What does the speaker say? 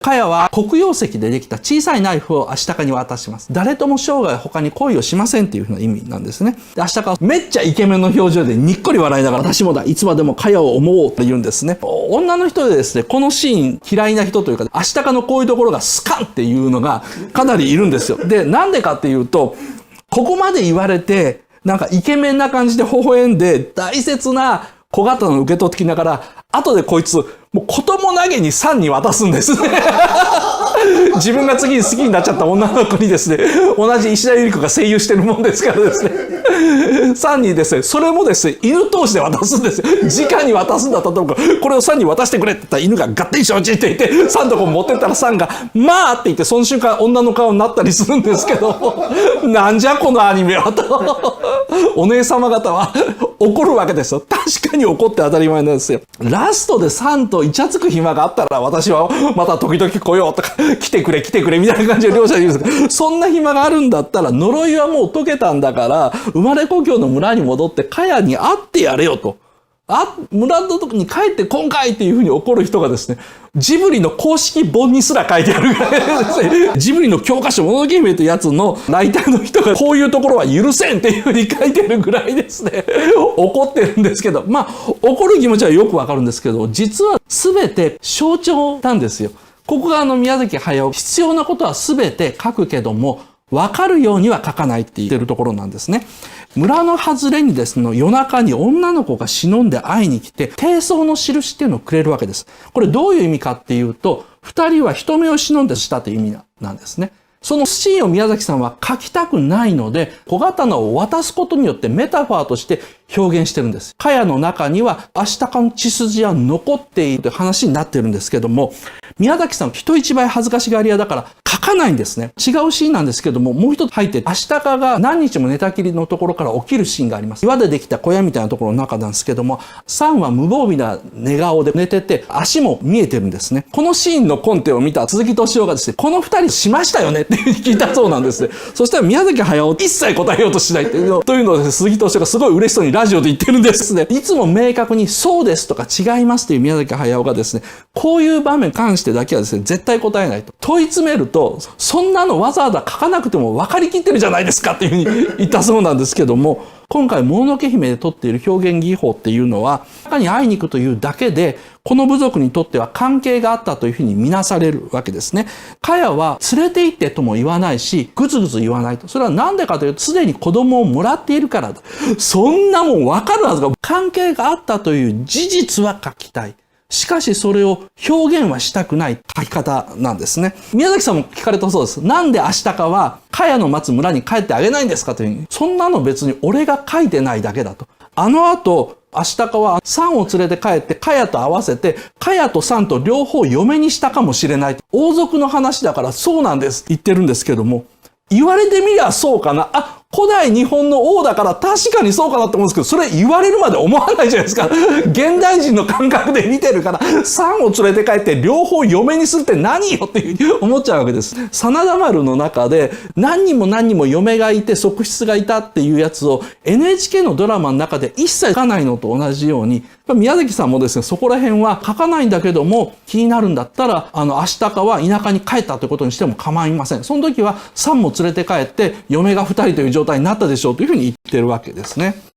かやは黒曜石でできた小さいナイフをアシタカに渡します。誰とも生涯他に恋をしませんっていうふうな意味なんですね。で、アシタカはめっちゃイケメンの表情でにっこり笑いながら、私もだ、いつまでもかやを思おうって言うんですね。女の人でですね、このシーン嫌いな人というか、アシタカのこういうところがスカンっていうのがかなりいるんですよ。で、なんでかっていうと、ここまで言われて、なんかイケメンな感じで微笑んで、大切な小刀を受け取ってきながら、後でこいつ、もう子供投げに3に渡すんですね。自分が次に好きになっちゃった女の子にですね、同じ石田ゆり子が声優してるもんですからですね。3にですね、それもですね、犬同士で渡すんですよ。直に渡すんだったと思うから、これを3に渡してくれって言ったら犬がガッテン承知って言って、3とこ持ってったら3が、まあって言って、その瞬間女の顔になったりするんですけど、なんじゃこのアニメはと。お姉様方は怒るわけですよ。確かに怒って当たり前なんですよ。ラストで3とイチャつく暇があったら、私はまた時々来ようとか、来てくれみたいな感じで両者言うんですけど、そんな暇があるんだったら、呪いはもう解けたんだから、生まれ故郷の村に戻ってカヤに会ってやれよと。村の時に帰って今回っていうふうに怒る人がですね、ジブリの公式本にすら書いてあるぐらいですね。ジブリの教科書、もののけ姫というやつのライターの人がこういうところは許せんっていうふうに書いてるぐらいですね、怒ってるんですけど、まあ、怒る気持ちはよくわかるんですけど、実は全て象徴なんですよ。ここが宮崎駿、必要なことは全て書くけども、分かるようには書かないって言ってるところなんですね。村の外れにですね、夜中に女の子が忍んで会いに来て、貞操の印っていうのをくれるわけです。これどういう意味かっていうと、二人は人目を忍んでしたという意味なんですね。そのシーンを宮崎さんは書きたくないので、小刀を渡すことによってメタファーとして表現してるんです。かやの中にはアシタカの血筋は残っているという話になってるんですけども、宮崎さん人一倍恥ずかしがり屋だから書かないんですね。違うシーンなんですけども、もう一つ入って、アシタカが何日も寝たきりのところから起きるシーンがあります。岩でできた小屋みたいなところの中なんですけども、サンは無防備な寝顔で寝てて、足も見えてるんですね。このシーンのコンテを見た鈴木敏夫がですね、この二人しましたよねっていうふうに聞いたそうなんですね。そしたら宮崎駿一切答えようとしないというのをですね、鈴木敏夫がすごい嬉しそうにラジオで言ってるんですね。いつも明確にそうですとか違いますという宮崎駿がですね、こういう場面に関してだけはですね、絶対答えないと。問い詰めると、そんなのわざわざ書かなくても分かりきってるじゃないですかっていうふうに言ったそうなんですけども、今回、もののけ姫で取っている表現技法っていうのは、中に会いに行くというだけで、この部族にとっては関係があったというふうに見なされるわけですね。かやは連れて行ってとも言わないし、ぐずぐず言わないと。それはなんでかというと、すでに子供をもらっているからだ。そんなもんわかるはずが、関係があったという事実は書きたい。しかしそれを表現はしたくない書き方なんですね。宮崎さんも聞かれたそうです。なんでアシタカはかやの待つ村に帰ってあげないんですかというふうに。そんなの別に俺が書いてないだけだと。あの後、アシタカはサンを連れて帰ってかやと合わせて、かやとサンと両方嫁にしたかもしれない。王族の話だからそうなんです言ってるんですけども、言われてみりゃそうかな。古代日本の王だから確かにそうかなって思うんですけど、それ言われるまで思わないじゃないですか。現代人の感覚で見てるから、サンを連れて帰って両方嫁にするって何よっていうふうに思っちゃうわけです。真田丸の中で何人も嫁がいて側室がいたっていうやつを NHK のドラマの中で一切書かないのと同じように、宮崎さんもですね、そこら辺は書かないんだけども、気になるんだったら、アシタカは田舎に帰ったということにしても構いません。その時はサンも連れて帰って嫁が2人という状態になったでしょうというふうに言ってるわけですね。